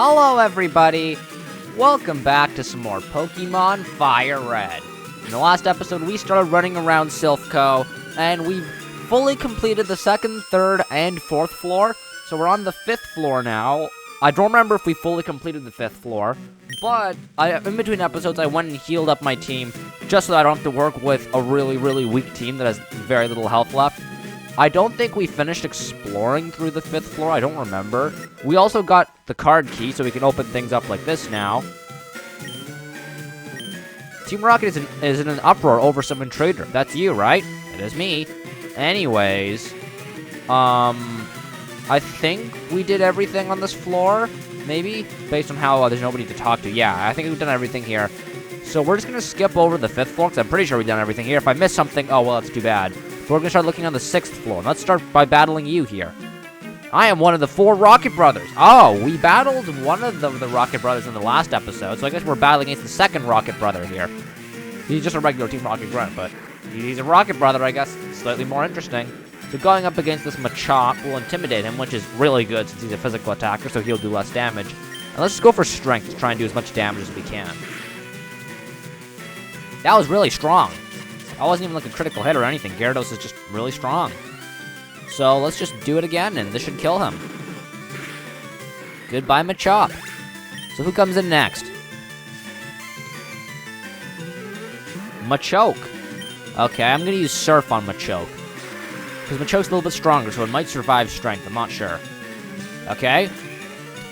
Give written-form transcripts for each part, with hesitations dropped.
Hello everybody! Welcome back to some more Pokemon Fire Red. In the last episode, we started running around Silph Co, and we've fully completed the second, third, and fourth floor. So we're on the fifth floor now. I don't remember if we fully completed the fifth floor, but in between episodes, I went and healed up my team, just so I don't have to work with a really weak team that has very little health left. I don't think we finished exploring through the fifth floor. I don't remember. We also got the card key, so we can open things up like this now. Team Rocket is in an uproar over some intruder. That's you, right? It is me. Anyways, I think we did everything on this floor, maybe? Based on how there's nobody to talk to. Yeah, I think we've done everything here. So we're just going to skip over the fifth floor, because I'm pretty sure we've done everything here. If I missed something, oh, well, that's too bad. We're going to start looking on the sixth floor. Let's start by battling you here. I am one of the 4 Rocket Brothers. Oh, we battled one of the Rocket Brothers in the last episode, so I guess we're battling against the second Rocket Brother here. He's just a regular Team Rocket Grunt, but he's a Rocket Brother, I guess. Slightly more interesting. So going up against this Machop will intimidate him, which is really good since he's a physical attacker, so he'll do less damage. And let's just go for strength to try and do as much damage as we can. That was really strong. I wasn't even like a critical hit or anything. Gyarados is just really strong. So let's just do it again, and this should kill him. Goodbye, Machop. So who comes in next? Machoke. Okay, I'm going to use Surf on Machoke. Because Machoke's a little bit stronger, so it might survive Strength. I'm not sure. Okay.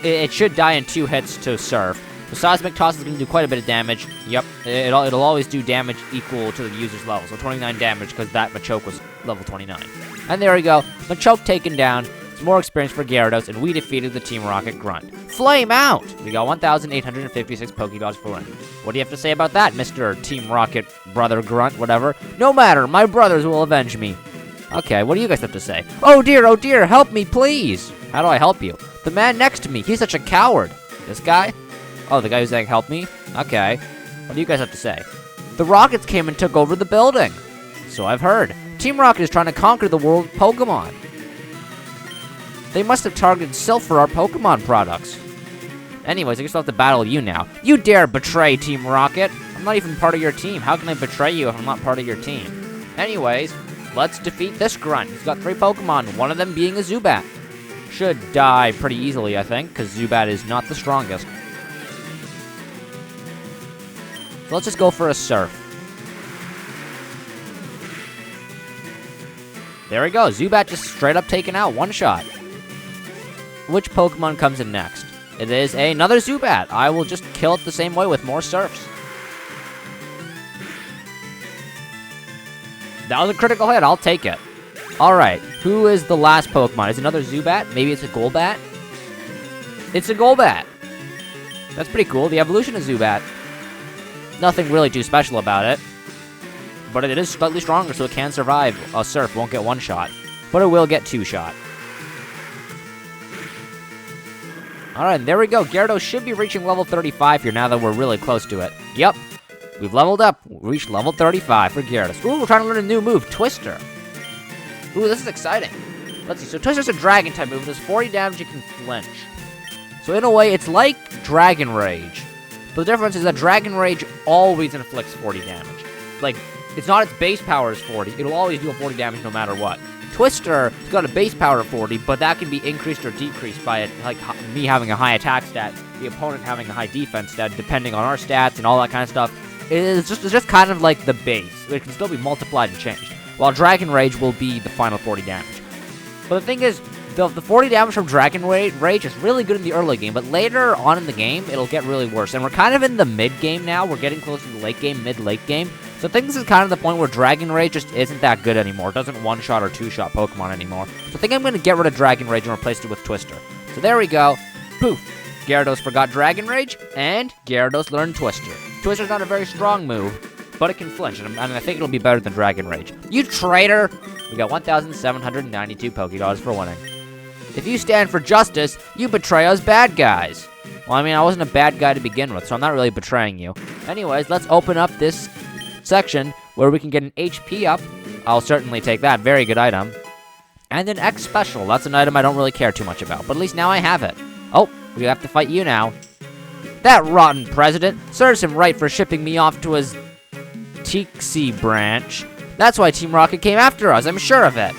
It should die in 2 hits to Surf. The Seismic Toss is going to do quite a bit of damage. Yep, it'll always do damage equal to the user's level. So 29 damage because that Machoke was level 29. And there we go. Machoke taken down. It's more experience for Gyarados, and we defeated the Team Rocket Grunt. Flame out! We got 1,856 Pokeballs for winning. What do you have to say about that, Mr. Team Rocket Brother Grunt, whatever? No matter, my brothers will avenge me. Okay, what do you guys have to say? Oh dear, help me, please! How do I help you? The man next to me, he's such a coward. This guy? Oh, the guy who's saying help me? Okay. What do you guys have to say? The Rockets came and took over the building. So I've heard. Team Rocket is trying to conquer the world of Pokemon. They must have targeted Silph for our Pokemon products. Anyways, I guess I'll have to battle you now. You dare betray Team Rocket? I'm not even part of your team. How can I betray you if I'm not part of your team? Anyways, let's defeat this Grunt. He's got 3 Pokemon, one of them being a Zubat. Should die pretty easily, I think, because Zubat is not the strongest. So let's just go for a Surf. There we go. Zubat just straight up taken out. One shot. Which Pokemon comes in next? It is another Zubat. I will just kill it the same way with more Surfs. That was a critical hit. I'll take it. Alright. Who is the last Pokemon? Is it another Zubat? Maybe it's a Golbat? It's a Golbat. That's pretty cool. The evolution of Zubat. Nothing really too special about it. But it is slightly stronger, so it can survive. A Surf won't get 1 shot. But it will get 2 shot. Alright, there we go. Gyarados should be reaching level 35 here now that we're really close to it. Yep. We've leveled up. We reached level 35 for Gyarados. Ooh, we're trying to learn a new move. Twister. Ooh, this is exciting. Let's see. So Twister's a Dragon-type move. There's 40 damage. You can flinch. So in a way, it's like Dragon Rage. But the difference is that Dragon Rage always inflicts 40 damage. Like, it's not its base power is 40. It'll always do a 40 damage no matter what. Twister's got a base power of 40, but that can be increased or decreased by it, like me having a high attack stat, the opponent having a high defense stat, depending on our stats and all that kind of stuff. It's just kind of like the base. It can still be multiplied and changed. While Dragon Rage will be the final 40 damage. But the thing is, the 40 damage from Dragon Rage is really good in the early game, but later on in the game, it'll get really worse. And we're kind of in the mid-game now. We're getting close to the late game, mid-late game. So I think this is kind of the point where Dragon Rage just isn't that good anymore. It doesn't 1-shot or 2-shot Pokemon anymore. So I think I'm going to get rid of Dragon Rage and replace it with Twister. So there we go. Poof. Gyarados forgot Dragon Rage, and Gyarados learned Twister. Twister's not a very strong move, but it can flinch, and I think it'll be better than Dragon Rage. You traitor! We got 1,792 Pokédollars for winning. If you stand for justice, you betray us bad guys. Well, I mean, I wasn't a bad guy to begin with, so I'm not really betraying you. Anyways, let's open up this section where we can get an HP up. I'll certainly take that. Very good item. And an X Special. That's an item I don't really care too much about, but at least now I have it. Oh, We have to fight you now. That rotten president serves him right for shipping me off to his Tixie branch. That's why Team Rocket came after us, I'm sure of it.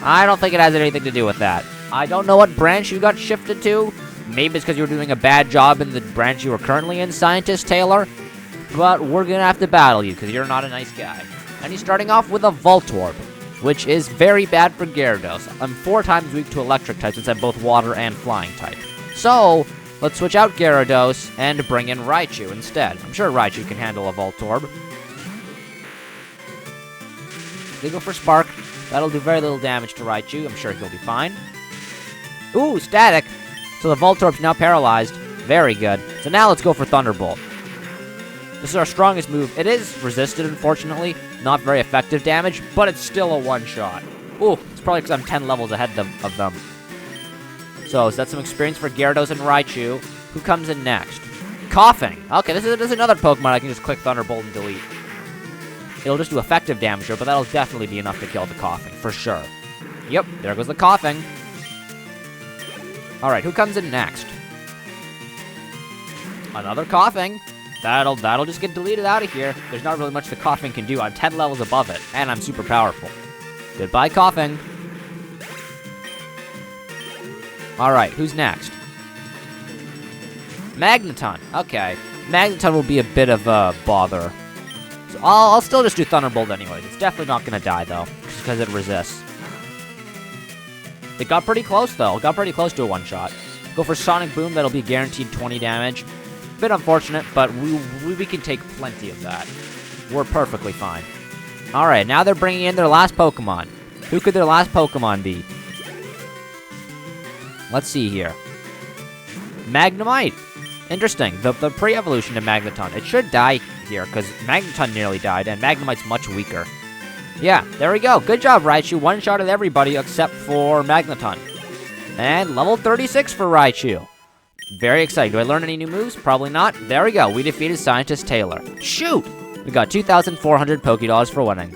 I don't think it has anything to do with that. I don't know what branch you got shifted to. Maybe it's because you were doing a bad job in the branch you were currently in, Scientist Taylor. But we're gonna have to battle you, because you're not a nice guy. And he's starting off with a Voltorb, which is very bad for Gyarados. I'm 4 times weak to electric types since I'm both water and flying type. So, let's switch out Gyarados and bring in Raichu instead. I'm sure Raichu can handle a Voltorb. They go for Spark. That'll do very little damage to Raichu. I'm sure he'll be fine. Ooh, Static! So the Voltorb's now paralyzed. Very good. So now let's go for Thunderbolt. This is our strongest move. It is resisted, unfortunately. Not very effective damage, but it's still a one-shot. Ooh, it's probably because I'm 10 levels ahead of them. So that's some experience for Gyarados and Raichu. Who comes in next? Coughing. Okay, this is another Pokemon I can just click Thunderbolt and delete. It'll just do effective damage here, but that'll definitely be enough to kill the Coughing, for sure. Yep, there goes the Coughing. Alright, who comes in next? Another Coughing. That'll just get deleted out of here. There's not really much the Coughing can do. I'm 10 levels above it, and I'm super powerful. Goodbye, Coughing. Alright, who's next? Magneton. Okay. Magneton will be a bit of a bother. So I'll still just do Thunderbolt anyways. It's definitely not going to die, though, just because it resists. It got pretty close, though. It got pretty close to a one-shot. Go for Sonic Boom. That'll be guaranteed 20 damage. Bit unfortunate, but we can take plenty of that. We're perfectly fine. Alright, now they're bringing in their last Pokemon. Who could their last Pokemon be? Let's see here. Magnemite. Interesting. The pre-evolution to Magneton. It should die here, because Magneton nearly died, and Magnemite's much weaker. Yeah, there we go. Good job, Raichu. One-shotted everybody except for Magneton. And level 36 for Raichu. Very exciting. Do I learn any new moves? Probably not. There we go. We defeated Scientist Taylor. Shoot! We got 2,400 Pokédollars for winning.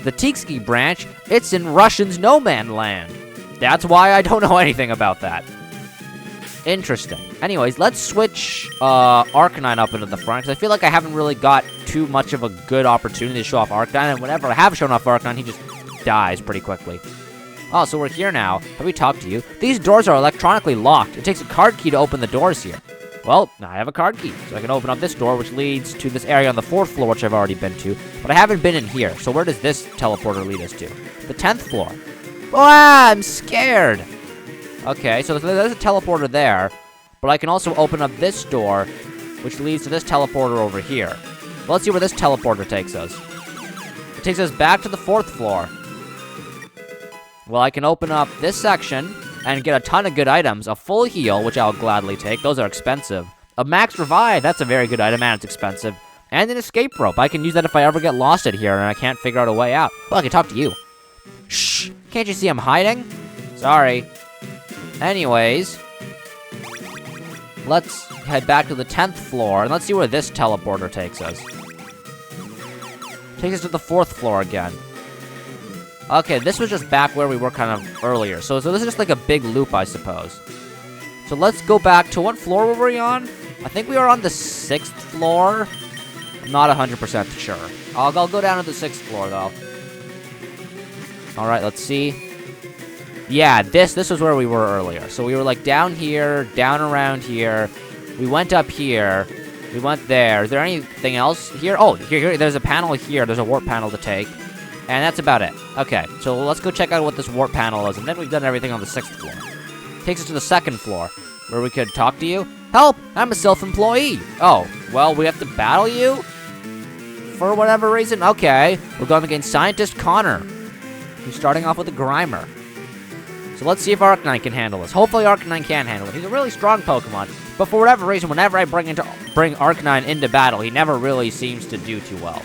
The Tixie branch, it's in Russian's no man land. That's why I don't know anything about that. Interesting. Anyways, let's switch Arcanine up into the front, because I feel like I haven't really got too much of a good opportunity to show off Arcanine, and whenever I have shown off Arcanine, he just dies pretty quickly. Oh, so we're here now. Have we talked to you? These doors are electronically locked. It takes a card key to open the doors here. Well, now I have a card key, so I can open up this door, which leads to this area on the 4th floor, which I've already been to, but I haven't been in here. So where does this teleporter lead us to? The 10th floor. Ah, I'm scared. Okay, so there's a teleporter there, but I can also open up this door, which leads to this teleporter over here. Well, let's see where this teleporter takes us. It takes us back to the 4th floor. Well, I can open up this section and get a ton of good items. A full heal, which I'll gladly take. Those are expensive. A max revive, that's a very good item, and it's expensive. And an escape rope. I can use that if I ever get lost in here and I can't figure out a way out. Well, I can talk to you. Shh! Can't you see I'm hiding? Sorry. Anyways, let's head back to the 10th floor, and let's see where this teleporter takes us. Takes us to the 4th floor again. Okay, this was just back where we were kind of earlier. So this is just like a big loop, I suppose. So let's go back to what floor were we on? I think we were on the 6th floor. I'm not 100% sure. I'll go down to the 6th floor, though. Alright, let's see. Yeah, this was where we were earlier. So we were like down here, down around here. We went up here. We went there. Is there anything else here? Oh, here, there's a panel here. There's a warp panel to take. And that's about it. Okay, so let's go check out what this warp panel is, and then we've done everything on the 6th floor. Takes us to the 2nd floor, where we could talk to you. Help! I'm a Silph employee! Oh, well, we have to battle you? For whatever reason? Okay, we're going against Scientist Connor, who's starting off with a Grimer. So let's see if Arcanine can handle this. Hopefully Arcanine can handle it. He's a really strong Pokemon, but for whatever reason, whenever I bring Arcanine into battle, he never really seems to do too well.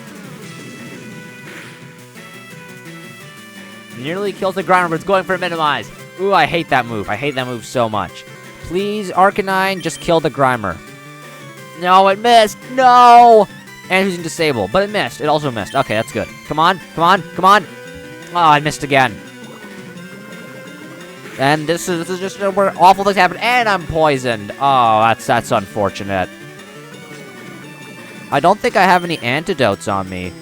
Nearly kills the Grimer, but it's going for a Minimize. Ooh, I hate that move. I hate that move so much. Please, Arcanine, just kill the Grimer. No, it missed. No! And using Disable, but it missed. It also missed. Okay, that's good. Come on, come on, come on. Oh, I missed again. And this is just where awful things happen, and I'm poisoned. Oh, that's unfortunate. I don't think I have any antidotes on me.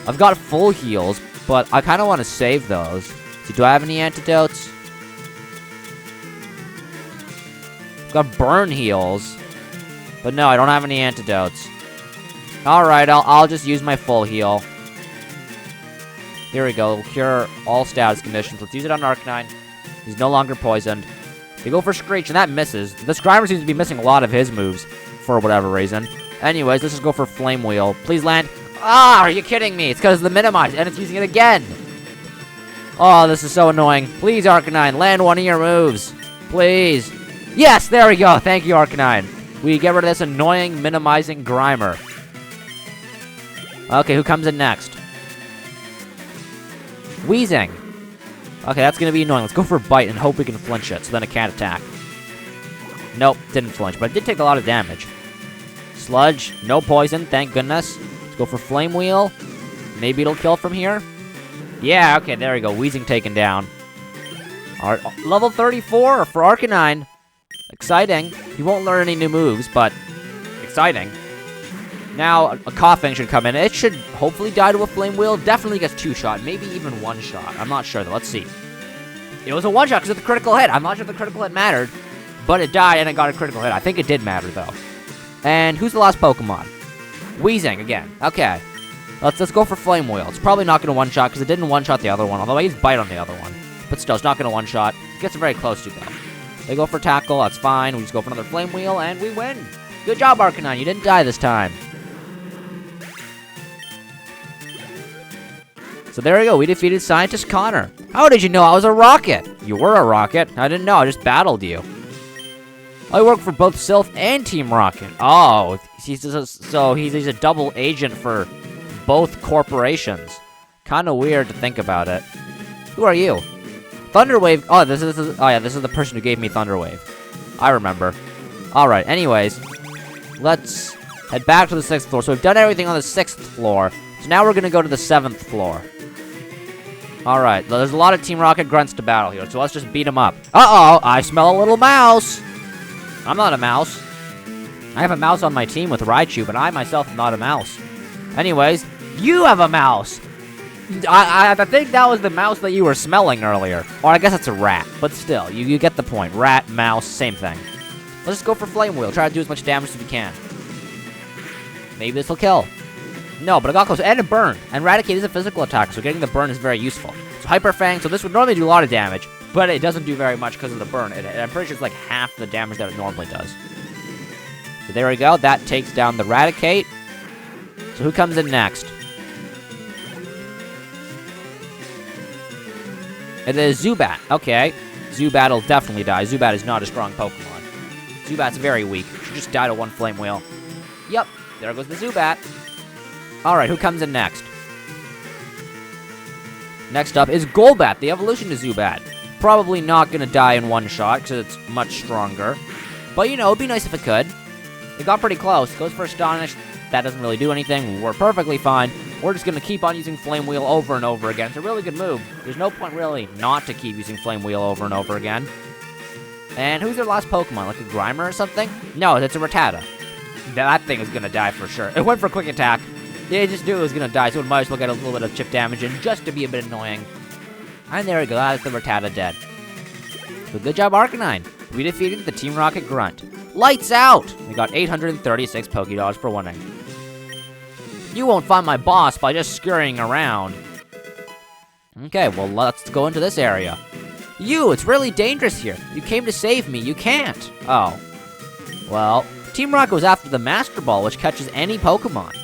I've got full heals, but I kind of want to save those. So do I have any antidotes? I've got burn heals, but no, I don't have any antidotes. All right, I'll just use my full heal. Here we go. Cure all status conditions. Let's use it on Arcanine. He's no longer poisoned. They go for Screech, and that misses. This Grimer seems to be missing a lot of his moves for whatever reason. Anyways, let's just go for Flame Wheel. Please land. Ah, are you kidding me? It's because of the Minimize, and it's using it again. Oh, this is so annoying. Please, Arcanine, land one of your moves. Please. Yes, there we go. Thank you, Arcanine. We get rid of this annoying, minimizing Grimer. Okay, who comes in next? Wheezing. Okay, that's gonna be annoying. Let's go for Bite and hope we can flinch it, so then it can't attack. Nope, didn't flinch, but it did take a lot of damage. Sludge, no poison, thank goodness. Let's go for Flame Wheel. Maybe it'll kill from here. Yeah, okay, there we go. Wheezing taken down. Alright, level 34 for Arcanine. Exciting. He won't learn any new moves, but exciting. Now, a Coughing should come in. It should hopefully die to a Flame Wheel. Definitely gets 2-shot, maybe even 1-shot. I'm not sure, though. Let's see. It was a 1-shot because of the critical hit. I'm not sure if the critical hit mattered, but it died and it got a critical hit. I think it did matter, though. And who's the last Pokemon? Wheezing again. Okay. Let's go for Flame Wheel. It's probably not going to one-shot because it didn't one-shot the other one, although I used Bite on the other one. But still, it's not going to one-shot. It gets very close to, though. They go for Tackle. That's fine. We just go for another Flame Wheel, and we win. Good job, Arcanine. You didn't die this time. So there we go, we defeated Scientist Connor. How did you know I was a rocket? You were a rocket. I didn't know, I just battled you. I work for both Silph and Team Rocket. Oh, he's a double agent for both corporations. Kinda weird to think about it. Who are you? Thunderwave. Oh, this is the person who gave me Thunderwave. I remember. Alright, anyways. Let's head back to the 6th floor. So we've done everything on the 6th floor. So now we're gonna go to the 7th floor. Alright, there's a lot of Team Rocket grunts to battle here, so let's just beat them up. Uh-oh, I smell a little mouse! I'm not a mouse. I have a mouse on my team with Raichu, but I myself am not a mouse. Anyways, you have a mouse! I think that was the mouse that you were smelling earlier. Or I guess it's a rat, but still, you get the point. Rat, mouse, same thing. Let's just go for Flame Wheel, try to do as much damage as we can. Maybe this will kill. No, but it got close, and it burned. And Raticate is a physical attack, so getting the burn is very useful. So Hyper Fang, so this would normally do a lot of damage, but it doesn't do very much because of the burn. I'm pretty sure it's like half the damage that it normally does. So there we go, that takes down the Raticate. So who comes in next? It is Zubat, okay. Zubat will definitely die. Zubat is not a strong Pokemon. Zubat's very weak. Should just die to one Flame Wheel. Yep, there goes the Zubat. Alright, who comes in next? Next up is Golbat, the evolution to Zubat. Probably not gonna die in one shot, because it's much stronger. But, you know, it'd be nice if it could. It got pretty close. Goes for Astonish. That doesn't really do anything. We're perfectly fine. We're just gonna keep on using Flame Wheel over and over again. It's a really good move. There's no point, really, not to keep using Flame Wheel over and over again. And who's their last Pokemon? Like a Grimer or something? No, it's a Rattata. That thing is gonna die for sure. It went for Quick Attack. They just knew it was gonna die, so it might as well get a little bit of chip damage in just to be a bit annoying. And there we go, that's the Rattata dead. So good job, Arcanine. We defeated the Team Rocket Grunt. Lights out! We got 836 Pokédogs for winning. You won't find my boss by just scurrying around. Okay, well, let's go into this area. You, it's really dangerous here. You came to save me, you can't. Oh. Well, Team Rocket goes after the Master Ball, which catches any Pokemon.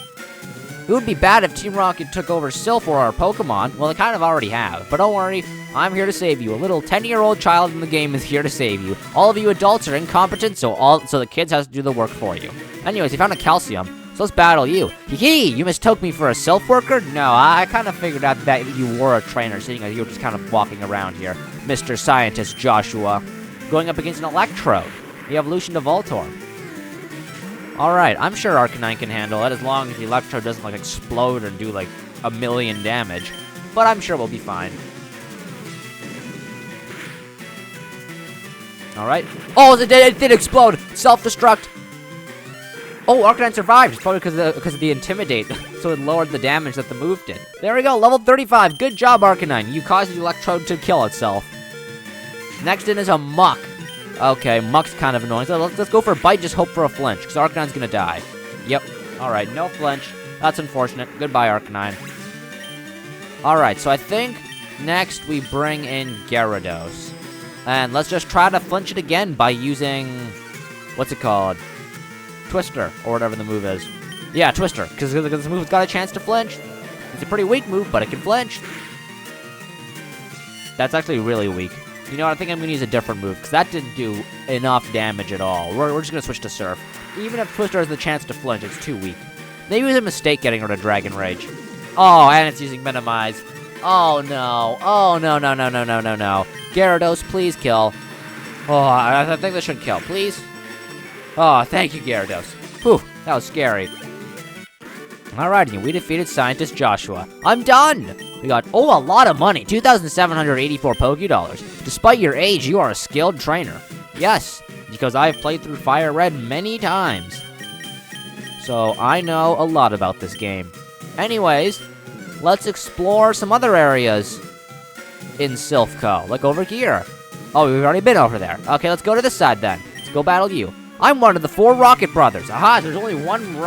It would be bad if Team Rocket took over Silph or our Pokemon. Well, they kind of already have. But don't worry, I'm here to save you. A little 10-year-old child in the game is here to save you. All of you adults are incompetent, so the kids has to do the work for you. Anyways, he found a Calcium, so let's battle you. Hee-hee, you mistook me for a Silph worker? No, I kind of figured out that you were a trainer, seeing as you were just kind of walking around here. Mr. Scientist Joshua. Going up against an Electrode. The evolution to Voltorb. Alright, I'm sure Arcanine can handle it as long as the Electrode doesn't, like, explode and do, like, 1,000,000 damage. But I'm sure we'll be fine. Alright. Oh, it did explode! Self-destruct! Oh, Arcanine survived. It's probably because of the Intimidate. So it lowered the damage that the move did. There we go, level 35. Good job, Arcanine. You caused the Electrode to kill itself. Next in is a Muck. Okay, Muck's kind of annoying. So let's go for a Bite, just hope for a flinch, because Arcanine's gonna die. Yep. Alright, no flinch. That's unfortunate. Goodbye, Arcanine. Alright, so I think next we bring in Gyarados. And let's just try to flinch it again by using... what's it called? Twister, or whatever the move is. Yeah, Twister, because this move's got a chance to flinch. It's a pretty weak move, but it can flinch. That's actually really weak. You know what, I think I'm going to use a different move, because that didn't do enough damage at all. We're just going to switch to Surf. Even if Twister has the chance to flinch, it's too weak. Maybe it was a mistake getting rid of Dragon Rage. Oh, and it's using Minimize. Oh, no. Oh, no. Gyarados, please kill. Oh, I think this should kill. Please? Oh, thank you, Gyarados. Whew, that was scary. Alrighty, we defeated Scientist Joshua. I'm done! We got, a lot of money. 2,784 Pokédollars. Despite your age, you are a skilled trainer. Yes, because I've played through Fire Red many times. So, I know a lot about this game. Anyways, let's explore some other areas in Silph Co. Like over here. Oh, we've already been over there. Okay, let's go to this side then. Let's go battle you. I'm one of the 4 Rocket Brothers. Aha, there's only one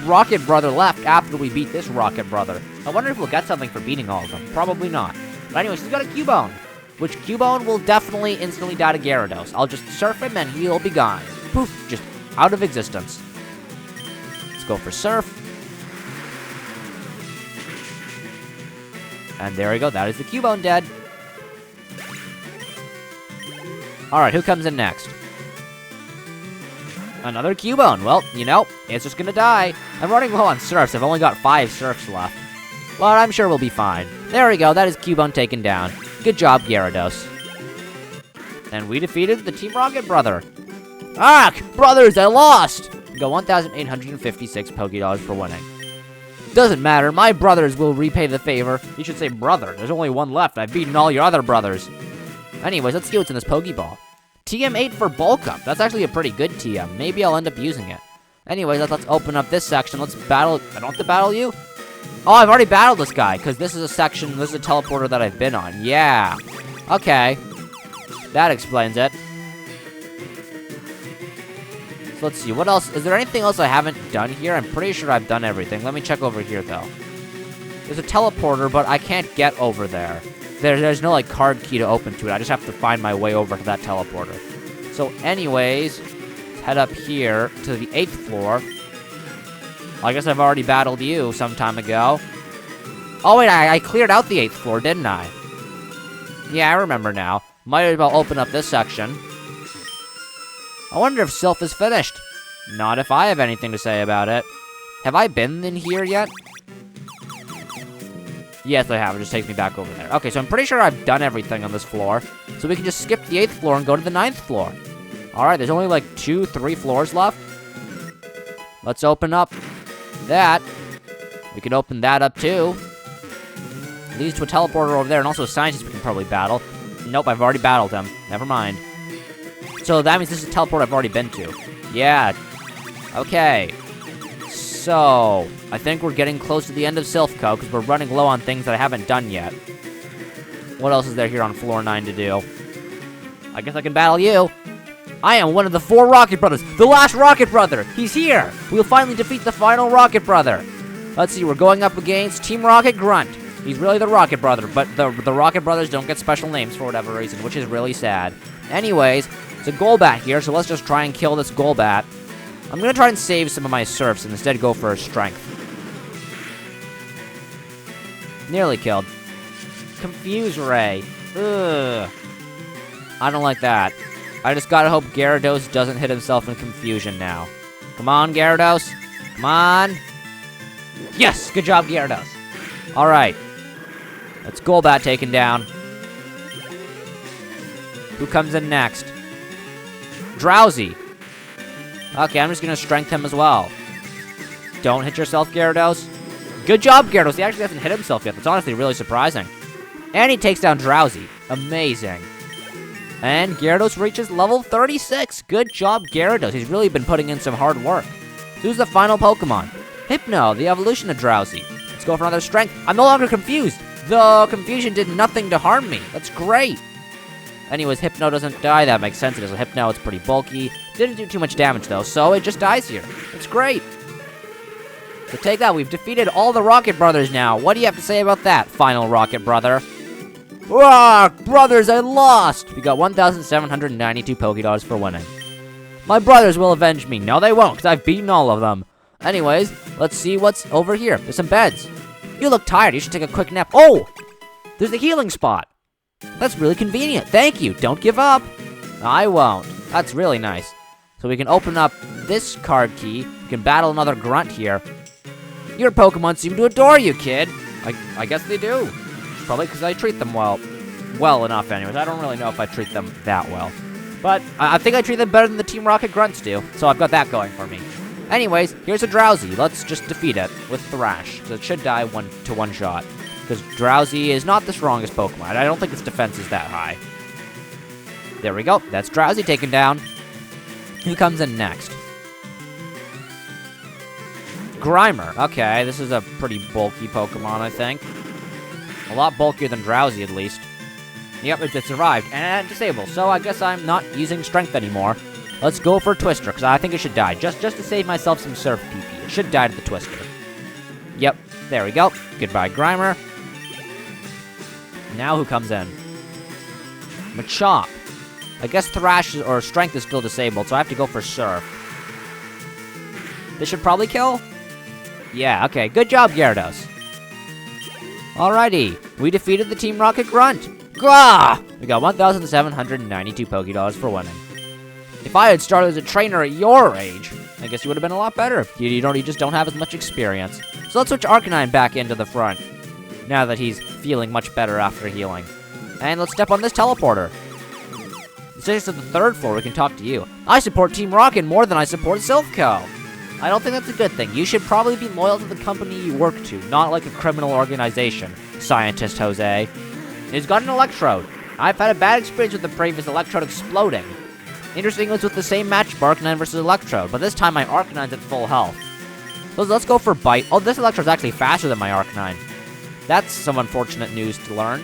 Rocket Brother left after we beat this Rocket Brother. I wonder if we'll get something for beating all of them. Probably not. But anyways, he's got a Cubone, which Cubone will definitely instantly die to Gyarados. I'll just Surf him and he'll be gone. Poof, just out of existence. Let's go for Surf. And there we go, that is the Cubone dead. Alright, who comes in next? Another Cubone. Well, you know, it's just gonna die. I'm running low on Surfs. I've only got 5 Surfs left. But I'm sure we'll be fine. There we go. That is Cubone taken down. Good job, Gyarados. And we defeated the Team Rocket Brother. Ah! Brothers, I lost! We got 1,856 Pokédollars for winning. Doesn't matter. My brothers will repay the favor. You should say brother. There's only one left. I've beaten all your other brothers. Anyways, let's see what's in this Pokeball. TM8 for Bulk Up. That's actually a pretty good TM. Maybe I'll end up using it. Anyways, let's open up this section. Let's battle... I don't have to battle you? Oh, I've already battled this guy, because this is a section... This is a teleporter that I've been on. Yeah. Okay. That explains it. So let's see. What else? Is there anything else I haven't done here? I'm pretty sure I've done everything. Let me check over here, though. There's a teleporter, but I can't get over there. There's no, like, card key to open to it. I just have to find my way over to that teleporter. So, anyways, let's head up here to the 8th floor. Well, I guess I've already battled you some time ago. Oh, wait, I cleared out the 8th floor, didn't I? Yeah, I remember now. Might as well open up this section. I wonder if Silph is finished. Not if I have anything to say about it. Have I been in here yet? Yes, I have. It just takes me back over there. Okay, so I'm pretty sure I've done everything on this floor. So we can just skip the 8th floor and go to the 9th floor. Alright, there's only like 2, 3 floors left. Let's open up that. We can open that up too. Leads to a teleporter over there, and also a scientist we can probably battle. Nope, I've already battled him. Never mind. So that means this is a teleport I've already been to. Yeah. Okay. So, I think we're getting close to the end of Silph Co, because we're running low on things that I haven't done yet. What else is there here on floor 9 to do? I guess I can battle you. I am one of the 4 Rocket Brothers. The last Rocket Brother. He's here. We'll finally defeat the final Rocket Brother. Let's see, we're going up against Team Rocket Grunt. He's really the Rocket Brother, but the Rocket Brothers don't get special names for whatever reason, which is really sad. Anyways, it's a Golbat here, so let's just try and kill this Golbat. I'm gonna try and save some of my Surfs and instead go for a Strength. Nearly killed. Confuse Ray. Ugh. I don't like that. I just gotta hope Gyarados doesn't hit himself in confusion now. Come on, Gyarados. Come on. Yes! Good job, Gyarados. Alright. That's Golbat taken down. Who comes in next? Drowsy. Okay, I'm just gonna Strength him as well. Don't hit yourself, Gyarados. Good job, Gyarados. He actually hasn't hit himself yet. That's honestly really surprising. And he takes down Drowsy. Amazing. And Gyarados reaches level 36. Good job, Gyarados. He's really been putting in some hard work. Who's the final Pokemon? Hypno, the evolution of Drowsy. Let's go for another strength. I'm no longer confused. The confusion did nothing to harm me. That's great. Anyways, Hypno doesn't die. That makes sense. It is a Hypno. It's pretty bulky. Didn't do too much damage, though, so it just dies here. It's great. So take that. We've defeated all the Rocket Brothers now. What do you have to say about that, final Rocket Brother? Ah, brothers, I lost! We got 1,792 Pokédollars for winning. My brothers will avenge me. No, they won't, because I've beaten all of them. Anyways, let's see what's over here. There's some beds. You look tired. You should take a quick nap. Oh! There's the healing spot. That's really convenient. Thank you. Don't give up. I won't. That's really nice. So we can open up this card key. We can battle another grunt here. Your Pokemon seem to adore you, kid. I guess they do. Probably because I treat them well enough anyways. I don't really know if I treat them that well. But I think I treat them better than the Team Rocket grunts do. So I've got that going for me. Anyways, here's a Drowsy. Let's just defeat it with Thrash. So it should die one shot. Because Drowsy is not the strongest Pokemon. I don't think its defense is that high. There we go. That's Drowsy taken down. Who comes in next? Grimer. Okay, this is a pretty bulky Pokemon, I think. A lot bulkier than Drowsy, at least. Yep, it survived, and disabled, so I guess I'm not using Strength anymore. Let's go for Twister, because I think it should die, just to save myself some Surf PP. It should die to the Twister. Yep, there we go. Goodbye, Grimer. Now who comes in? Machop. I guess Thrash or Strength is still disabled, so I have to go for Surf. This should probably kill? Yeah, okay, good job, Gyarados. Alrighty, we defeated the Team Rocket Grunt. Gah! We got 1,792 Pokédollars for winning. If I had started as a trainer at your age, I guess you would have been a lot better. You just don't have as much experience. So let's switch Arcanine back into the front, now that he's feeling much better after healing. And let's step on this teleporter. It says to the 3rd floor, we can talk to you. I support Team Rocket more than I support Silph Co. I don't think that's a good thing. You should probably be loyal to the company you work to, not like a criminal organization, Scientist Jose. He's got an Electrode. I've had a bad experience with the previous Electrode exploding. Interesting, it was with the same match, Arcanine versus Electrode, but this time my Arcanine's at full health. So let's go for Bite. Oh, this Electrode's actually faster than my Arcanine. That's some unfortunate news to learn.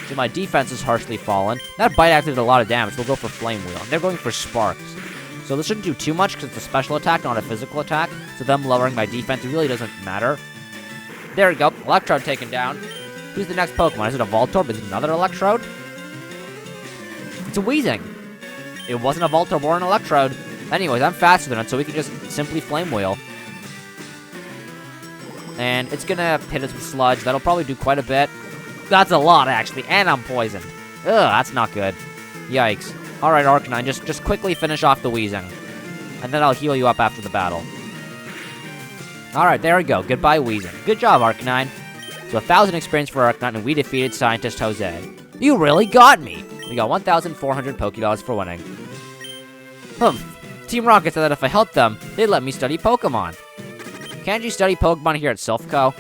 So my defense has harshly fallen. That Bite actually did a lot of damage. We'll go for Flame Wheel. And they're going for Sparks. So this shouldn't do too much because it's a special attack, not a physical attack. So them lowering my defense, it really doesn't matter. There we go. Electrode taken down. Who's the next Pokemon? Is it a Voltorb? Is it another Electrode? It's a Weezing. It wasn't a Voltorb or an Electrode. Anyways, I'm faster than it, so we can just simply Flame Wheel. And it's gonna hit us with Sludge. That'll probably do quite a bit. That's a lot, actually. And I'm poisoned. Ugh, that's not good. Yikes. Alright, Arcanine, just quickly finish off the Weezing. And then I'll heal you up after the battle. Alright, there we go. Goodbye, Weezing. Good job, Arcanine. So 1,000 experience for Arcanine, and we defeated Scientist Jose. You really got me! We got 1,400 Pokédollars for winning. Team Rocket said that if I helped them, they'd let me study Pokemon. Can't you study Pokemon here at Silph Co?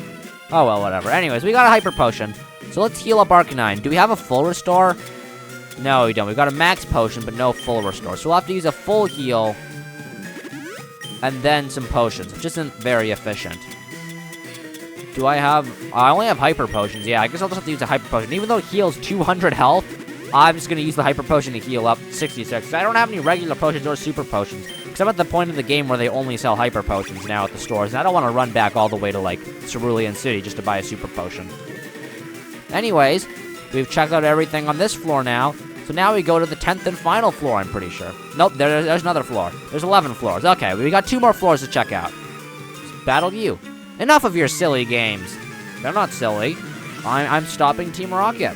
Oh well, whatever. Anyways, we got a Hyper Potion. So let's heal up Arcanine. Do we have a full restore? No, we don't. We've got a max potion, but no full restore. So we'll have to use a full heal, and then some potions, which isn't very efficient. Do I only have Hyper Potions. Yeah, I guess I'll just have to use a Hyper Potion. Even though it heals 200 health, I'm just going to use the Hyper Potion to heal up 66. I don't have any regular potions or super potions, because I'm at the point in the game where they only sell Hyper Potions now at the stores, and I don't want to run back all the way to, like, Cerulean City just to buy a super potion. Anyways, we've checked out everything on this floor now. So now we go to the 10th and final floor, I'm pretty sure. Nope, there's another floor. There's 11 floors. Okay, we got 2 more floors to check out. Battle you. Enough of your silly games. They're not silly. I'm stopping Team Rocket.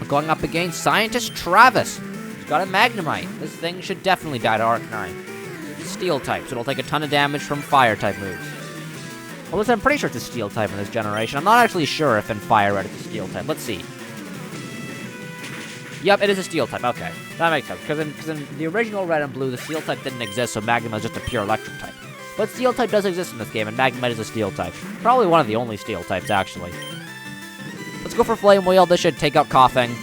We're going up against Scientist Travis. He's got a Magnemite. This thing should definitely die to Arcanine. Steel type, so it'll take a ton of damage from Fire type moves. Well, I'm pretty sure it's a Steel type in this generation. I'm not actually sure if in Fire Red it's a Steel type. Let's see. Yep, it is a Steel type. Okay, that makes sense. Because in the original Red and Blue, the Steel type didn't exist, so Magnemite is just a pure Electric type. But Steel type does exist in this game, and Magnemite is a Steel type. Probably one of the only Steel types, actually. Let's go for Flame Wheel. This should take out Coughing.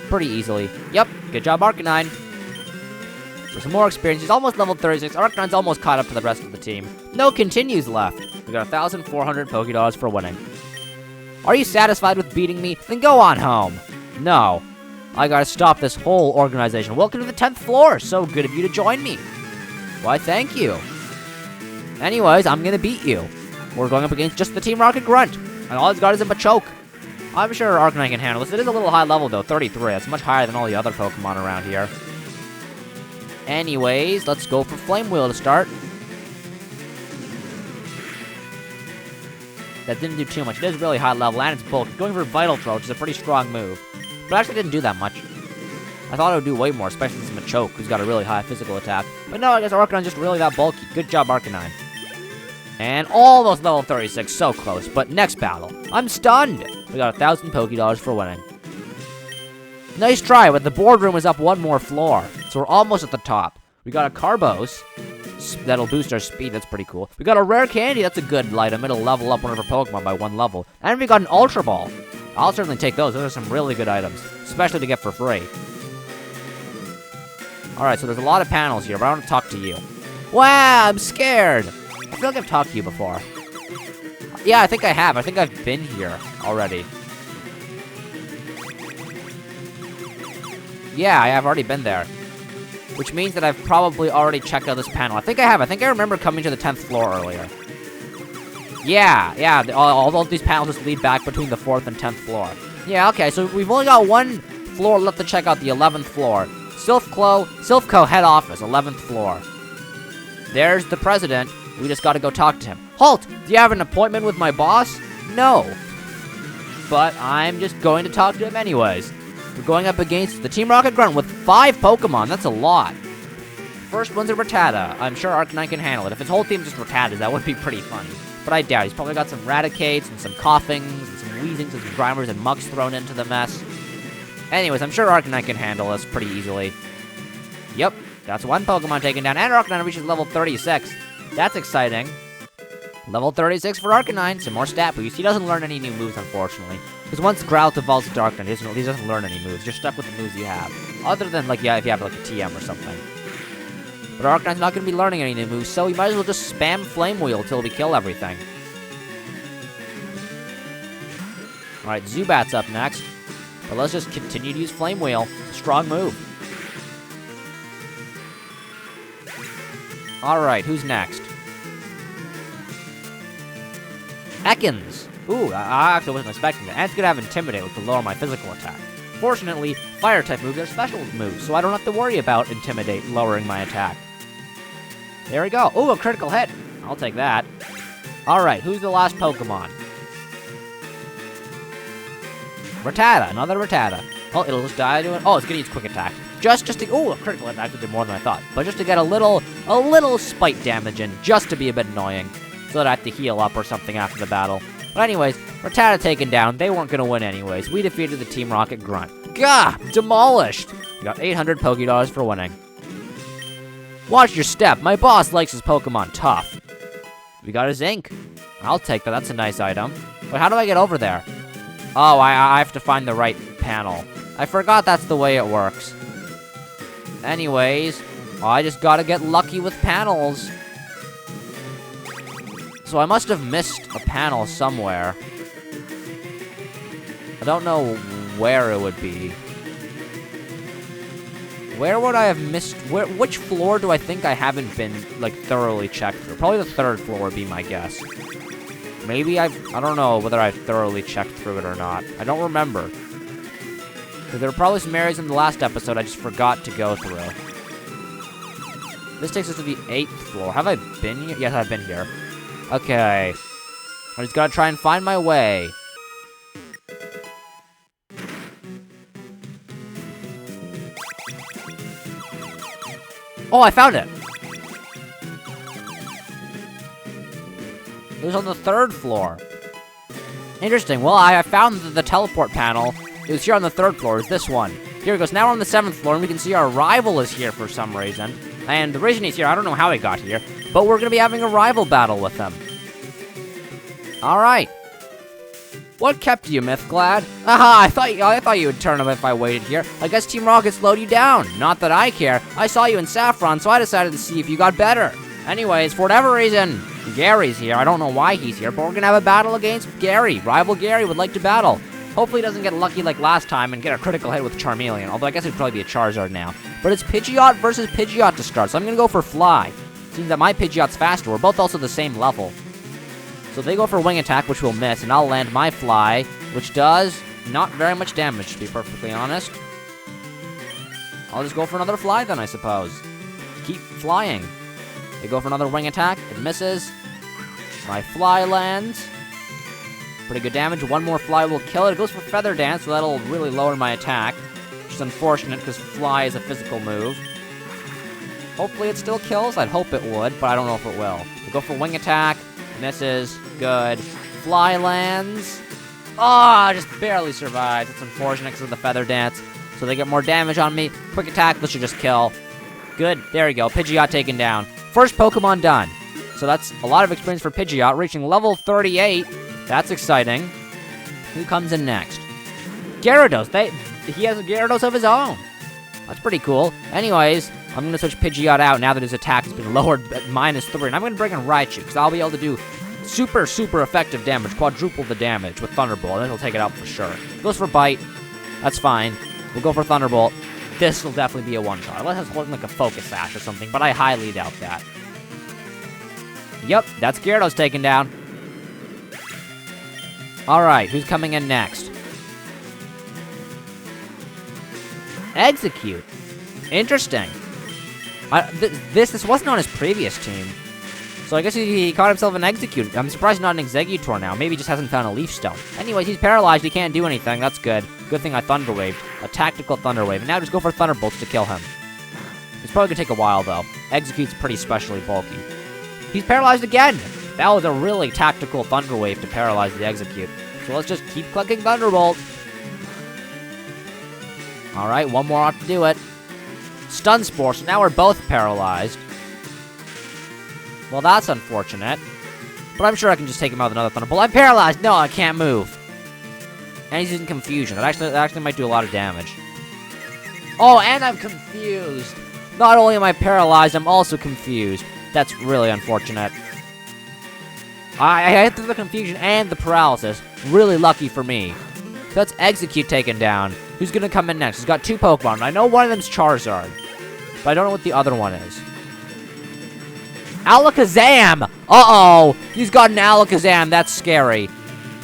pretty easily. Yep, good job, Arcanine. For some more experience, he's almost level 36. Arcanine's almost caught up to the rest of the team. No continues left. We got 1,400 Pokédollars for winning. Are you satisfied with beating me? Then go on home. No. I gotta stop this whole organization. Welcome to the 10th floor. So good of you to join me. Why, thank you. Anyways, I'm gonna beat you. We're going up against just the Team Rocket Grunt. And all he's got is a Machoke. I'm sure Arcanine can handle this. It is a little high level, though. 33. That's much higher than all the other Pokemon around here. Anyways, let's go for Flame Wheel to start. That didn't do too much. It is really high level, and it's bulk. It's going for Vital Throw, which is a pretty strong move. But actually didn't do that much. I thought it would do way more, especially since Machoke, who's got a really high physical attack. But no, I guess Arcanine's just really that bulky. Good job, Arcanine. And almost level 36, so close. But next battle, I'm stunned. We got 1,000 Pokédollars for winning. Nice try, but the boardroom is up one more floor. So we're almost at the top. We got a Carbos. That'll boost our speed, that's pretty cool. We got a Rare Candy, that's a good item. It'll level up one of our Pokemon by 1 level. And we got an Ultra Ball. I'll certainly take those. Those are some really good items. Especially to get for free. Alright, so there's a lot of panels here, but I want to talk to you. Wow, I'm scared! I feel like I've talked to you before. Yeah, I think I have. I think I've been here already. Yeah, I have already been there. Which means that I've probably already checked out this panel. I think I have. I think I remember coming to the 10th floor earlier. Yeah, all of these panels just lead back between the 4th and 10th floor. Yeah, okay, so we've only got one floor left to check out, the 11th floor. Silph Co head office, 11th floor. There's the president. We just gotta go talk to him. Halt! Do you have an appointment with my boss? No. But I'm just going to talk to him anyways. We're going up against the Team Rocket Grunt with 5 Pokemon. That's a lot. First one's a Rattata. I'm sure Arcanine can handle it. If his whole team's just Rattatas, that would be pretty funny. But I doubt. He's probably got some Raticates and some Coughings and some Wheezings and some Grimers and Mucks thrown into the mess. Anyways, I'm sure Arcanine can handle this pretty easily. Yep, that's one Pokemon taken down, and Arcanine reaches level 36. That's exciting. Level 36 for Arcanine, some more stat boost. He doesn't learn any new moves, unfortunately. Because once Growlithe evolves into Arcanine, he doesn't learn any moves. You're stuck with the moves you have. Other than, like, yeah, if you have, like, a TM or something. But Arcanine's not going to be learning any new moves, so we might as well just spam Flame Wheel until we kill everything. Alright, Zubat's up next. But let's just continue to use Flame Wheel. Strong move. Alright, who's next? Ekans! Ooh, I actually wasn't expecting that. And it's gonna have Intimidate, which will lower my physical attack. Fortunately, Fire-type moves are special moves, so I don't have to worry about Intimidate lowering my attack. There we go. Ooh, a critical hit! I'll take that. Alright, who's the last Pokemon? Rattata, another Rattata. Oh, it'll just die to it. Oh, it's gonna use Quick Attack. Just to, ooh, a critical attack did more than I thought. But just to get a little spite damage in, just to be a bit annoying. So that I have to heal up or something after the battle. But anyways, Rattata taken down. They weren't gonna win anyways. We defeated the Team Rocket Grunt. Gah! Demolished! We got 800 Pokédollars for winning. Watch your step. My boss likes his Pokemon tough. We got a Zinc. I'll take that. That's a nice item. But how do I get over there? Oh, I have to find the right panel. I forgot that's the way it works. Anyways, I just gotta get lucky with panels. So I must have missed a panel somewhere. I don't know where it would be. Where would I have missed? Which floor do I think I haven't been, like, thoroughly checked through? Probably the 3rd floor would be my guess. Maybe I don't know whether I've thoroughly checked through it or not. I don't remember. Because there were probably some areas in the last episode I just forgot to go through. This takes us to the 8th floor. Have I been here? Yes, I've been here. Okay. I just gotta try and find my way. Oh, I found it! It was on the 3rd floor. Interesting. Well, I found the teleport panel. It was here on the 3rd floor. It's this one. Here it goes. Now we're on the 7th floor, and we can see our rival is here for some reason. And the reason he's here, I don't know how he got here, but we're gonna be having a rival battle with him. Alright. What kept you, Mythglad? Aha, I thought you would turn up if I waited here. I guess Team Rocket slowed you down. Not that I care. I saw you in Saffron, so I decided to see if you got better. Anyways, for whatever reason, Gary's here. I don't know why he's here, but we're gonna have a battle against Gary. Rival Gary would like to battle. Hopefully he doesn't get lucky like last time and get a critical hit with Charmeleon, although I guess it'd probably be a Charizard now. But it's Pidgeot versus Pidgeot to start, so I'm gonna go for Fly. Seems that my Pidgeot's faster. We're both also the same level. So they go for Wing Attack, which will miss, and I'll land my Fly, which does not very much damage, to be perfectly honest. I'll just go for another Fly then, I suppose. Keep flying. They go for another Wing Attack. It misses. My Fly lands. Pretty good damage. One more Fly will kill it. It goes for Feather Dance, so that'll really lower my attack, which is unfortunate because Fly is a physical move. Hopefully it still kills. I'd hope it would, but I don't know if it will. They go for Wing Attack. Misses. Good. Fly lands. Ah, just barely survives. It's unfortunate because of the Feather Dance. So they get more damage on me. Quick Attack. This should just kill. Good. There we go. Pidgeot taken down. First Pokemon done. So that's a lot of experience for Pidgeot, reaching level 38. That's exciting. Who comes in next? Gyarados. He has a Gyarados of his own. That's pretty cool. Anyways, I'm going to switch Pidgeot out now that his attack has been lowered at -3. And I'm going to bring in Raichu, because I'll be able to do super, super effective damage. Quadruple the damage with Thunderbolt, and then he'll take it out for sure. Goes for Bite. That's fine. We'll go for Thunderbolt. This will definitely be a one-shot. Unless it's holding like a Focus Sash or something, but I highly doubt that. Yep, that's Gyarados taken down. Alright, who's coming in next? Execute. Interesting. This wasn't on his previous team. So I guess he caught himself an Execute. I'm surprised he's not an Exeggutor now. Maybe he just hasn't found a Leaf Stone. Anyways, he's paralyzed. He can't do anything. That's good. Good thing I Thunder Waved. A tactical Thunder Wave. And now just go for Thunderbolts to kill him. It's probably gonna take a while, though. Execute's pretty specially bulky. He's paralyzed again! That was a really tactical Thunder Wave to paralyze the Execute. So let's just keep clicking Thunderbolt. Alright, one more ought to do it. Stun Spore, so now we're both paralyzed. Well, that's unfortunate. But I'm sure I can just take him out with another Thunderbolt. I'm paralyzed! No, I can't move. And he's in Confusion. That actually might do a lot of damage. Oh, and I'm confused! Not only am I paralyzed, I'm also confused. That's really unfortunate. I hit through the confusion and the paralysis. Really lucky for me. So that's Execute taken down. Who's gonna come in next? He's got two Pokemon. I know one of them's Charizard, but I don't know what the other one is. Alakazam! Uh-oh! He's got an Alakazam. That's scary.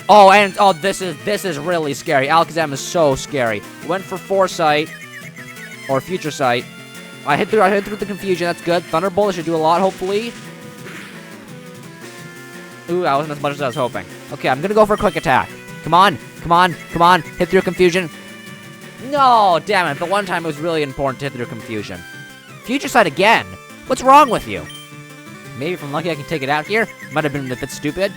Oh, and this is really scary. Alakazam is so scary. Went for Foresight or Future Sight. I hit through the confusion. That's good. Thunderbolt should do a lot, hopefully. Ooh, that wasn't as much as I was hoping. Okay, I'm gonna go for a Quick Attack. Come on, come on, come on. Hit through confusion. No, damn it. The one time it was really important to hit through confusion. Future Sight again. What's wrong with you? Maybe if I'm lucky I can take it out here. Might have been a bit stupid.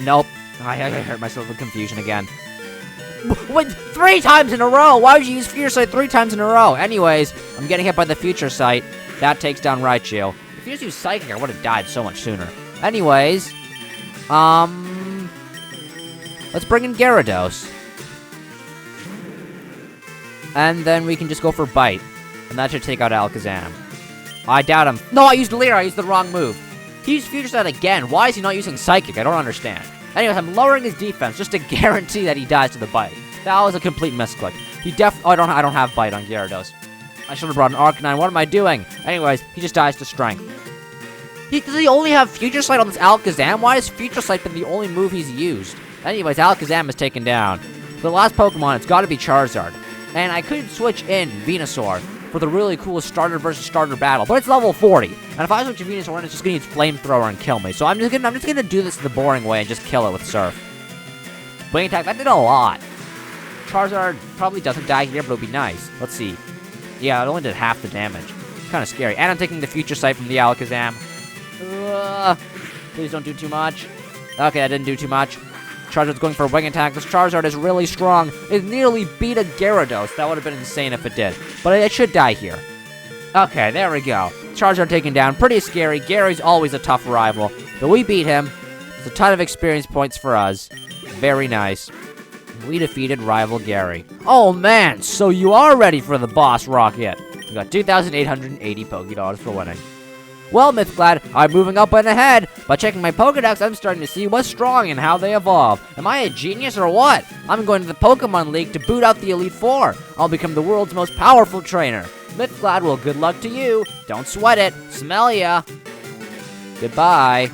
Nope. I hurt myself with confusion again. Wait, 3 times in a row! Why would you use Future Sight 3 times in a row? Anyways, I'm getting hit by the Future Sight. That takes down Raichu. If you just used Psychic, I would have died so much sooner. Anyways, let's bring in Gyarados. And then we can just go for Bite. And that should take out Alakazam. I doubt him. No, I used Leer. I used the wrong move. He used Future Sight again. Why is he not using Psychic? I don't understand. Anyways, I'm lowering his defense just to guarantee that he dies to the Bite. That was a complete misclick. Oh, I don't have Bite on Gyarados. I should have brought an Arcanine. What am I doing? Anyways, he just dies to Strength. Does he only have Future Sight on this Alakazam? Why has Future Sight been the only move he's used? Anyways, Alakazam is taken down. For the last Pokemon, it's got to be Charizard. And I could switch in Venusaur for the really cool starter versus starter battle, but it's level 40. And if I switch to Venusaur, it's just gonna use Flamethrower and kill me. So I'm just gonna do this the boring way and just kill it with Surf. Wing Attack, that did a lot. Charizard probably doesn't die here, but it'll be nice. Let's see. Yeah, it only did half the damage. It's kind of scary. And I'm taking the Future Sight from the Alakazam. Please don't do too much. Okay, that didn't do too much. Charizard's going for a Wing Attack. This Charizard is really strong. It nearly beat a Gyarados. That would have been insane if it did. But it should die here. Okay, there we go. Charizard taken down. Pretty scary. Gary's always a tough rival. But we beat him. It's a ton of experience points for us. Very nice. We defeated rival Gary. Oh man, so you are ready for the boss rocket. You got 2,880 Pokédollars for winning. Well, Mythglad, I'm moving up and ahead. By checking my Pokedex, I'm starting to see what's strong and how they evolve. Am I a genius or what? I'm going to the Pokemon League to boot out the Elite Four. I'll become the world's most powerful trainer. Mythglad, well, good luck to you. Don't sweat it. Smell ya. Goodbye.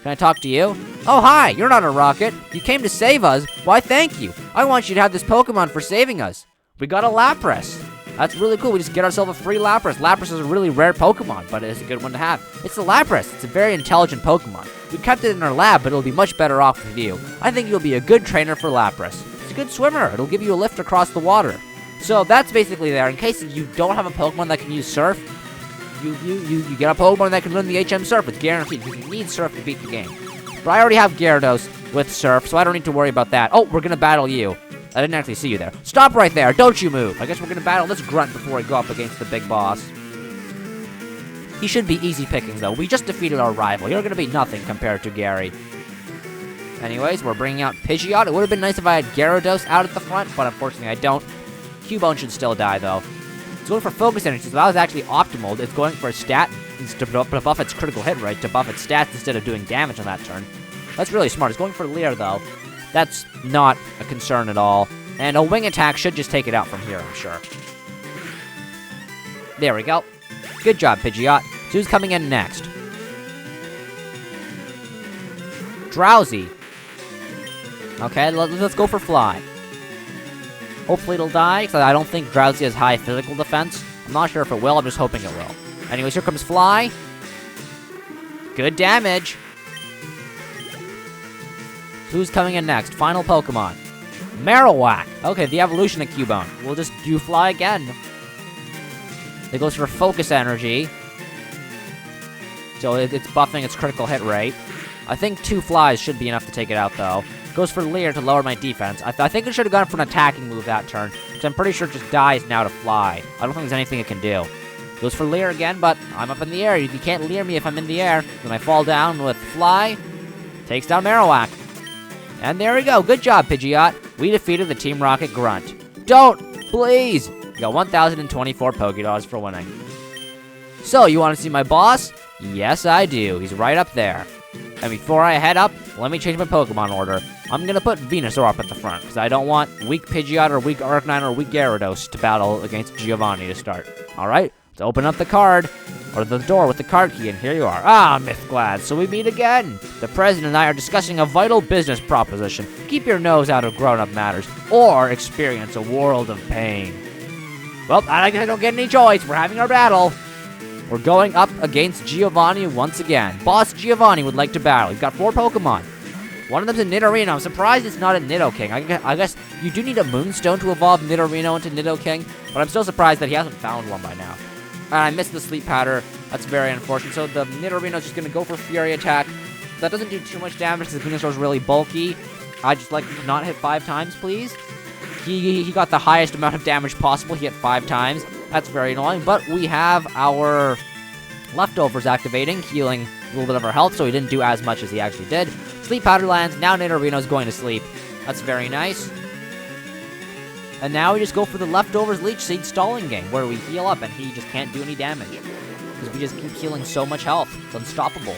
Can I talk to you? Oh, hi, you're not a rocket. You came to save us. Why, thank you. I want you to have this Pokemon for saving us. We got a Lapras. That's really cool. We just get ourselves a free Lapras. Lapras is a really rare Pokemon, but it's a good one to have. It's the Lapras. It's a very intelligent Pokemon. We kept it in our lab, but it'll be much better off with you. I think you'll be a good trainer for Lapras. It's a good swimmer. It'll give you a lift across the water. So that's basically there. In case you don't have a Pokemon that can use Surf, you get a Pokemon that can learn the HM Surf. It's guaranteed. You need Surf to beat the game. But I already have Gyarados with Surf, so I don't need to worry about that. Oh, we're gonna battle you. I didn't actually see you there. Stop right there. Don't you move. I guess we're gonna battle this grunt before we go up against the big boss. He should be easy pickings, though. We just defeated our rival. You're gonna be nothing compared to Gary. Anyways, we're bringing out Pidgeot. It would have been nice if I had Gyarados out at the front, but unfortunately I don't. Cubone should still die, though. It's going for Focus Energy, so that was actually optimal. It's going for a stat to buff its critical hit rate, to buff its stats instead of doing damage on that turn. That's really smart. It's going for Leer, though. That's not a concern at all. And a Wing Attack should just take it out from here, I'm sure. There we go. Good job, Pidgeot. So who's coming in next? Drowsy. Okay, let's go for Fly. Hopefully it'll die, because I don't think Drowsy has high physical defense. I'm not sure if it will, I'm just hoping it will. Anyways, here comes Fly. Good damage. Who's coming in next? Final Pokemon. Marowak. Okay, the evolution of Cubone. We'll just do Fly again. It goes for Focus Energy. So it's buffing its critical hit rate. I think 2 Flies should be enough to take it out, though. Goes for Leer to lower my defense. I think it should have gone for an attacking move that turn, because I'm pretty sure it just dies now to Fly. I don't think there's anything it can do. Goes for Leer again, but I'm up in the air. You can't Leer me if I'm in the air. Then I fall down with Fly. Takes down Marowak. And there we go. Good job, Pidgeot. We defeated the Team Rocket Grunt. Don't! Please! You got 1,024 Pokédollars for winning. So, you want to see my boss? Yes, I do. He's right up there. And before I head up, let me change my Pokemon order. I'm going to put Venusaur up at the front, because I don't want weak Pidgeot or weak Arcanine or weak Gyarados to battle against Giovanni to start. Alright, let's open up the card, or the door with the card key, and here you are. Ah, Mythglad, so we meet again. The President and I are discussing a vital business proposition. Keep your nose out of grown-up matters, or experience a world of pain. Well, I guess I don't get any choice. We're having our battle. We're going up against Giovanni once again. Boss Giovanni would like to battle. He's got 4 Pokemon. One of them's a Nidorino. I'm surprised it's not a Nidoking. I guess you do need a Moonstone to evolve Nidorino into Nidoking, but I'm still surprised that he hasn't found one by now. And I missed the Sleep Powder. That's very unfortunate. So the Nidorino's just going to go for Fury Attack. That doesn't do too much damage because Venusaur's really bulky. I just like to not hit 5 times, please. He got the highest amount of damage possible. He hit 5 times. That's very annoying, but we have our leftovers activating, healing a little bit of our health, so he didn't do as much as he actually did. Sleep Powder lands, now Nidorino's going to sleep. That's very nice. And now we just go for the leftovers Leech Seed stalling game, where we heal up and he just can't do any damage. Because we just keep healing so much health. It's unstoppable.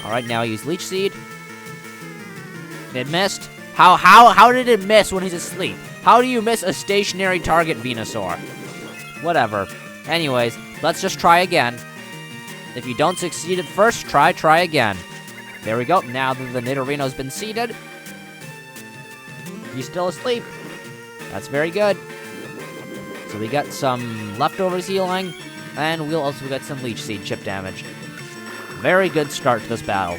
Alright, now I use Leech Seed. It missed. How did it miss when he's asleep? How do you miss a stationary target, Venusaur? Whatever. Anyways, let's just try again. If you don't succeed at first, try again. There we go. Now that the Nidorino's been seeded, he's still asleep. That's very good. So we got some leftovers healing, and we'll also get some Leech Seed chip damage. Very good start to this battle.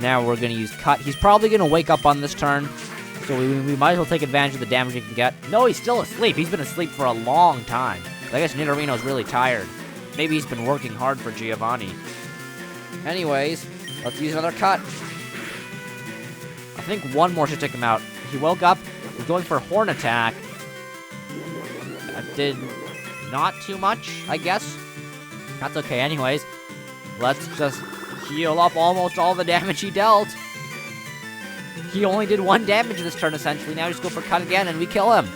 Now we're going to use Cut. He's probably going to wake up on this turn, so we might as well take advantage of the damage he can get. No, he's still asleep. He's been asleep for a long time. I guess Nidorino's really tired. Maybe he's been working hard for Giovanni. Anyways, let's use another Cut. I think one more should take him out. He woke up. He's going for Horn Attack. That did not too much, I guess. That's okay. Anyways, let's just heal up almost all the damage he dealt. He only did 1 damage this turn, essentially. Now we just go for cut again, and we kill him.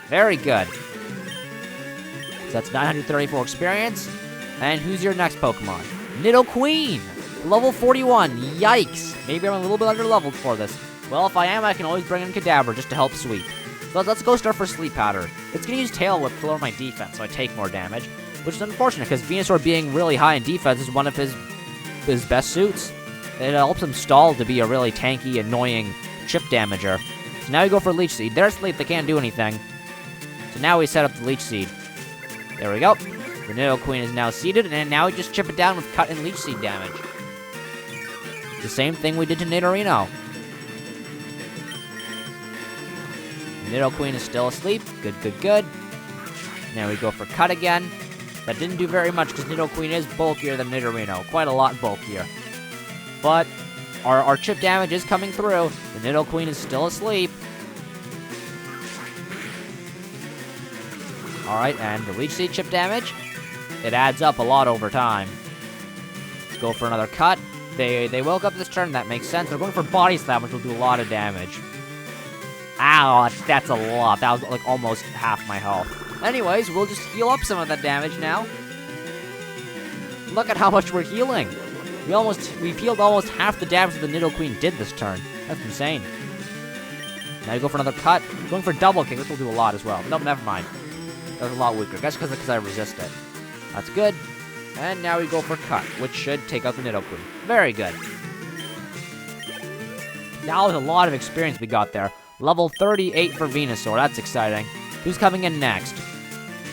Very good. So that's 934 experience. And who's your next Pokemon? Nidoqueen! Level 41. Yikes. Maybe I'm a little bit under-leveled for this. Well, if I am, I can always bring in Kadabra just to help sweep. So let's go start for Sleep Powder. It's going to use Tail Whip to lower my defense, so I take more damage. Which is unfortunate, because Venusaur being really high in defense is one of his best suits. It helps him stall to be a really tanky, annoying chip damager. So now we go for Leech Seed. They're asleep, they can't do anything. So now we set up the Leech Seed. There we go. The Nidoqueen is now seated, and now we just chip it down with Cut and Leech Seed damage. The same thing we did to Nidorino. Nidoqueen is still asleep. Good, good, good. Now we go for Cut again. That didn't do very much because Nidoqueen is bulkier than Nidorino. Quite a lot bulkier. But our chip damage is coming through. The Nidoqueen is still asleep. Alright, and the Leech Seed chip damage. It adds up a lot over time. Let's go for another Cut. They woke up this turn, that makes sense. They're going for Body Slam, which will do a lot of damage. Ow, that's a lot. That was like almost half my health. Anyways, we'll just heal up some of that damage now. Look at how much we're healing. We've healed almost half the damage that the Nidoqueen did this turn. That's insane. Now you go for another Cut. Going for Double Kick, this will do a lot as well. Nope, never mind. That was a lot weaker. That's because I resist it. That's good. And now we go for Cut, which should take out the Nidoqueen. Very good. That was a lot of experience we got there. Level 38 for Venusaur. That's exciting. Who's coming in next?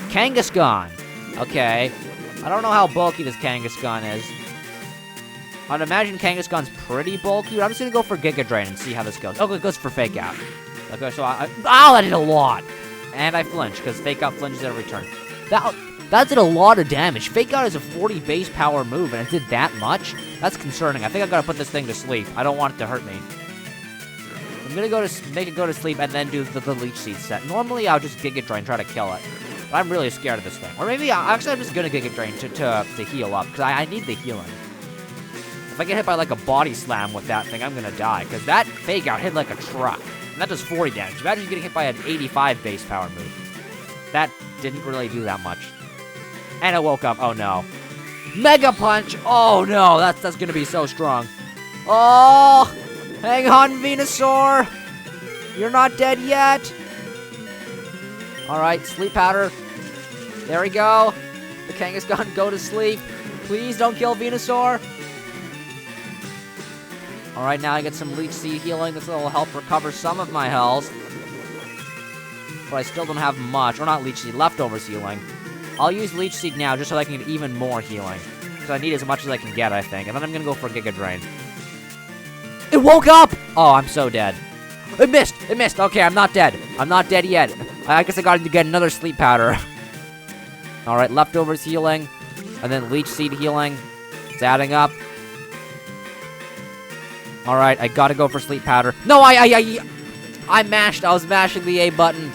Kangaskhan. Okay. I don't know how bulky this Kangaskhan is. I'd imagine Kangaskhan's pretty bulky, but I'm just gonna go for Giga Drain and see how this goes. Oh, it goes for Fake Out. Okay, so ow, that did a lot. And I flinch, because Fake Out flinches every turn. That did a lot of damage. Fake Out is a 40 base power move, and it did that much? That's concerning. I think I've got to put this thing to sleep. I don't want it to hurt me. I'm gonna make it go to sleep and then do the Leech Seed set. Normally, I'll just Giga Drain, try to kill it. But I'm really scared of this thing. Or maybe, I'm just gonna Giga Drain to heal up, because I need the healing. If I get hit by, like, a Body Slam with that thing, I'm gonna die, because that Fake Out hit like a truck. And that does 40 damage. Imagine getting hit by an 85 base power move. That didn't really do that much. And it woke up. Oh, no. Mega Punch! Oh, no, that's gonna be so strong. Oh! Hang on, Venusaur! You're not dead yet! Alright, Sleep Powder. There we go. The Kangaskhan, go to sleep. Please don't kill Venusaur. Alright, now I get some Leech Seed healing. This will help recover some of my health. But I still don't have much. Or not Leech Seed, Leftovers healing. I'll use Leech Seed now just so I can get even more healing. Because I need as much as I can get, I think. And then I'm gonna go for Giga Drain. It woke up! Oh, I'm so dead. It missed! It missed! Okay, I'm not dead. I'm not dead yet. I guess I got to get another Sleep Powder. Alright, Leftovers healing. And then Leech Seed healing. It's adding up. Alright, I gotta go for Sleep Powder. No, I mashed. I was mashing the A button.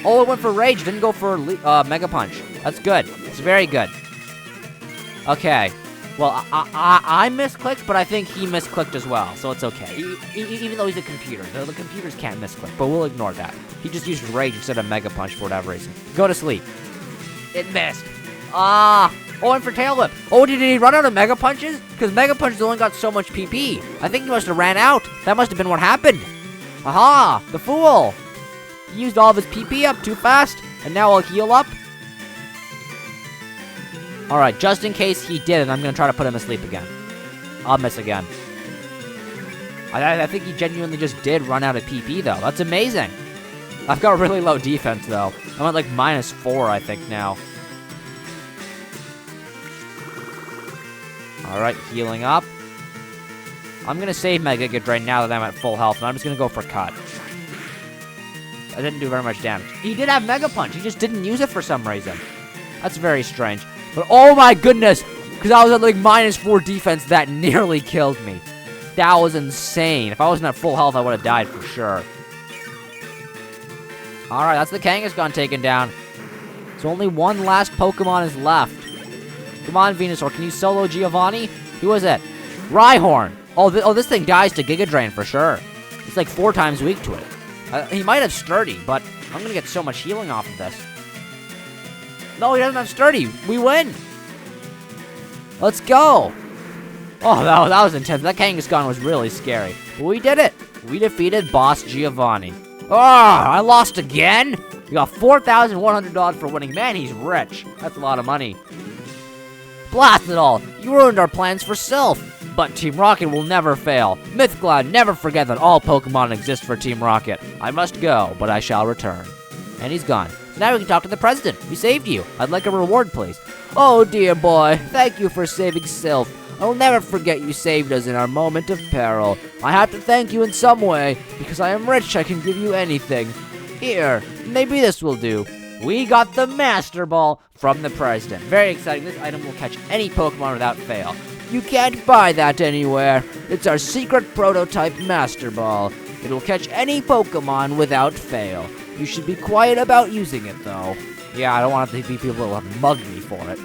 Oh, it went for Rage. Didn't go for Mega Punch. That's good. It's very good. Okay. Well, I misclicked, but I think he misclicked as well, so it's okay. Even though he's a computer. The computers can't misclick, but we'll ignore that. He just used Rage instead of Mega Punch for whatever reason. Go to sleep. It missed. Oh, and for Tail Whip. Oh, did he run out of Mega Punches? Because Mega Punches only got so much PP. I think he must have ran out. That must have been what happened. Aha! The fool! He used all of his PP up too fast, and now I'll heal up. Alright, just in case he did, and I'm gonna try to put him asleep again. I'll miss again. I think he genuinely just did run out of PP, though. That's amazing. I've got really low defense, though. I'm at, like, -4, I think, now. Alright, healing up. I'm gonna save my Giga Drain now that I'm at full health, and I'm just gonna go for Cut. I didn't do very much damage. He did have Mega Punch, he just didn't use it for some reason. That's very strange. But oh my goodness! Because I was at like -4 defense, that nearly killed me. That was insane. If I wasn't at full health, I would have died for sure. Alright, that's the Kangaskhan taken down. So only one last Pokemon is left. Come on, Venusaur, can you solo Giovanni? Who was it? Rhyhorn. Oh, this thing dies to Giga Drain for sure. It's like 4 times weak to it. He might have Sturdy, but I'm gonna get so much healing off of this. No, he doesn't have Sturdy. We win. Let's go. Oh, that was intense. That Kangaskhan was really scary. But we did it. We defeated Boss Giovanni. Oh, I lost again? We got $4,100 for winning. Man, he's rich. That's a lot of money. Blast it all. You ruined our plans for Silph. But Team Rocket will never fail. Mythcloud, never forget that all Pokemon exist for Team Rocket. I must go, but I shall return. And he's gone. So now we can talk to the President. We saved you. I'd like a reward, please. Oh, dear boy. Thank you for saving Silph. I will never forget you saved us in our moment of peril. I have to thank you in some way. Because I am rich, I can give you anything. Here, maybe this will do. We got the Master Ball from the President. Very exciting. This item will catch any Pokemon without fail. You can't buy that anywhere. It's our secret prototype Master Ball. It will catch any Pokemon without fail. You should be quiet about using it, though. Yeah, I don't want to be people who will mug me for it.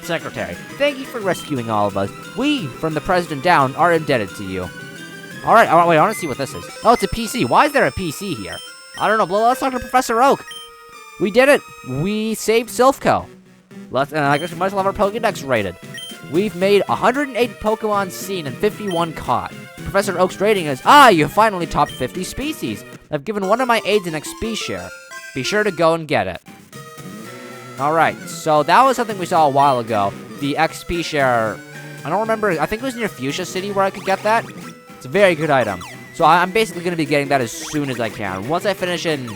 Secretary, thank you for rescuing all of us. We, from the President down, are indebted to you. Alright, wait, I want to see what this is. Oh, it's a PC. Why is there a PC here? I don't know, but let's talk to Professor Oak. We did it. We saved Silph Co. And I guess we might as well have our Pokédex rated. We've made 108 Pokemon seen and 51 caught. Professor Oak's rating is, you finally topped 50 species. I've given one of my aides an XP share. Be sure to go and get it. Alright, so that was something we saw a while ago. The XP share, I don't remember, I think it was near Fuchsia City where I could get that. It's a very good item. So I'm basically going to be getting that as soon as I can. Once I finish in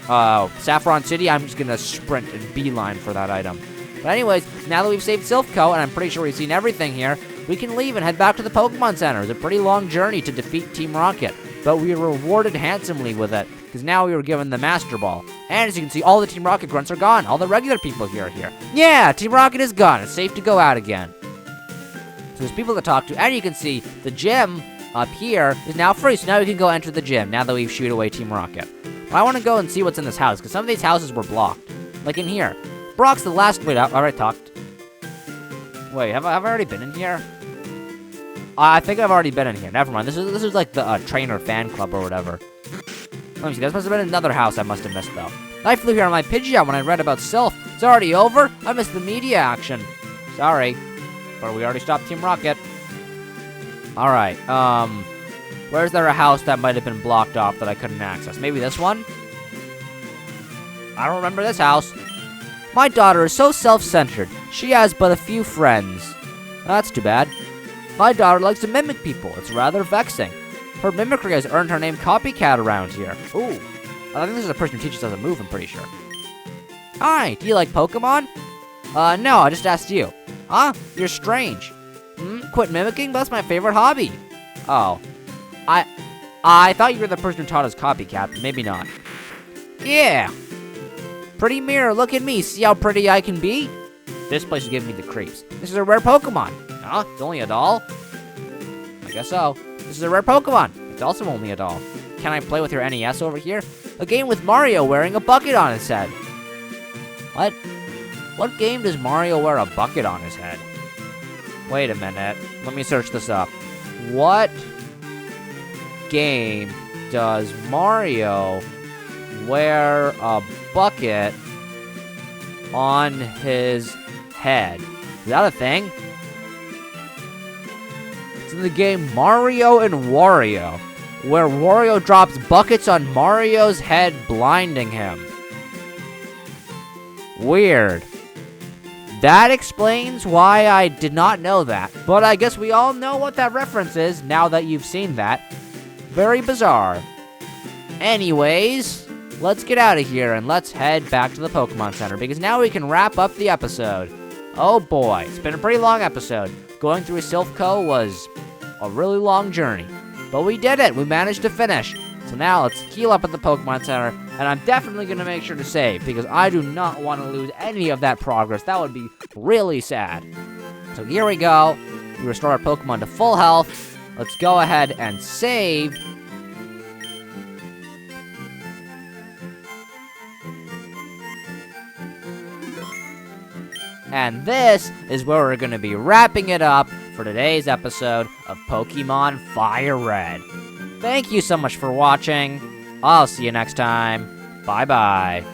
Saffron City, I'm just going to sprint and beeline for that item. But anyways, now that we've saved Silph Co, and I'm pretty sure we've seen everything here, we can leave and head back to the Pokemon Center. It's a pretty long journey to defeat Team Rocket, but we were rewarded handsomely with it, because now we were given the Master Ball. And as you can see, all the Team Rocket grunts are gone. All the regular people here are here. Yeah, Team Rocket is gone. It's safe to go out again. So there's people to talk to, and you can see the gym up here is now free, so now we can go enter the gym, now that we've shooed away Team Rocket. But I want to go and see what's in this house, because some of these houses were blocked. Like in here. Brock's the last. Wait, I already talked. Wait, have I already been in here? I think I've already been in here. Never mind. This is like the trainer fan club or whatever. Let me see. This must have been another house I must have missed though. I flew here on my Pidgeot when I read about Silph. It's already over. I missed the media action. Sorry, but we already stopped Team Rocket. All right. Where's there a house that might have been blocked off that I couldn't access? Maybe this one. I don't remember this house. My daughter is so self-centered. She has but a few friends. That's too bad. My daughter likes to mimic people. It's rather vexing. Her mimicry has earned her name Copycat around here. Ooh. I think this is a person who teaches us a move, I'm pretty sure. Hi, do you like Pokemon? No, I just asked you. Huh? You're strange. Quit mimicking? That's my favorite hobby. Oh. I thought you were the person who taught us Copycat, but maybe not. Yeah. Pretty mirror, look at me. See how pretty I can be? This place is giving me the creeps. This is a rare Pokemon. Huh? It's only a doll? I guess so. This is a rare Pokemon. It's also only a doll. Can I play with your NES over here? A game with Mario wearing a bucket on his head. What? What game does Mario wear a bucket on his head? Wait a minute. Let me search this up. What game does Mario wear a bucket on his head? Is that a thing? It's in the game Mario and Wario, where Wario drops buckets on Mario's head, blinding him. Weird. That explains why I did not know that, but I guess we all know what that reference is now that you've seen that. Very bizarre. Anyways, let's get out of here and let's head back to the Pokemon Center, because now we can wrap up the episode. Oh boy, it's been a pretty long episode. Going through Silph Co was a really long journey, but we did it. We managed to finish. So now let's heal up at the Pokemon Center, and I'm definitely going to make sure to save, because I do not want to lose any of that progress. That would be really sad. So here we go. We restore our Pokemon to full health. Let's go ahead and save. And this is where we're going to be wrapping it up for today's episode of Pokemon Fire Red. Thank you so much for watching. I'll see you next time. Bye-bye.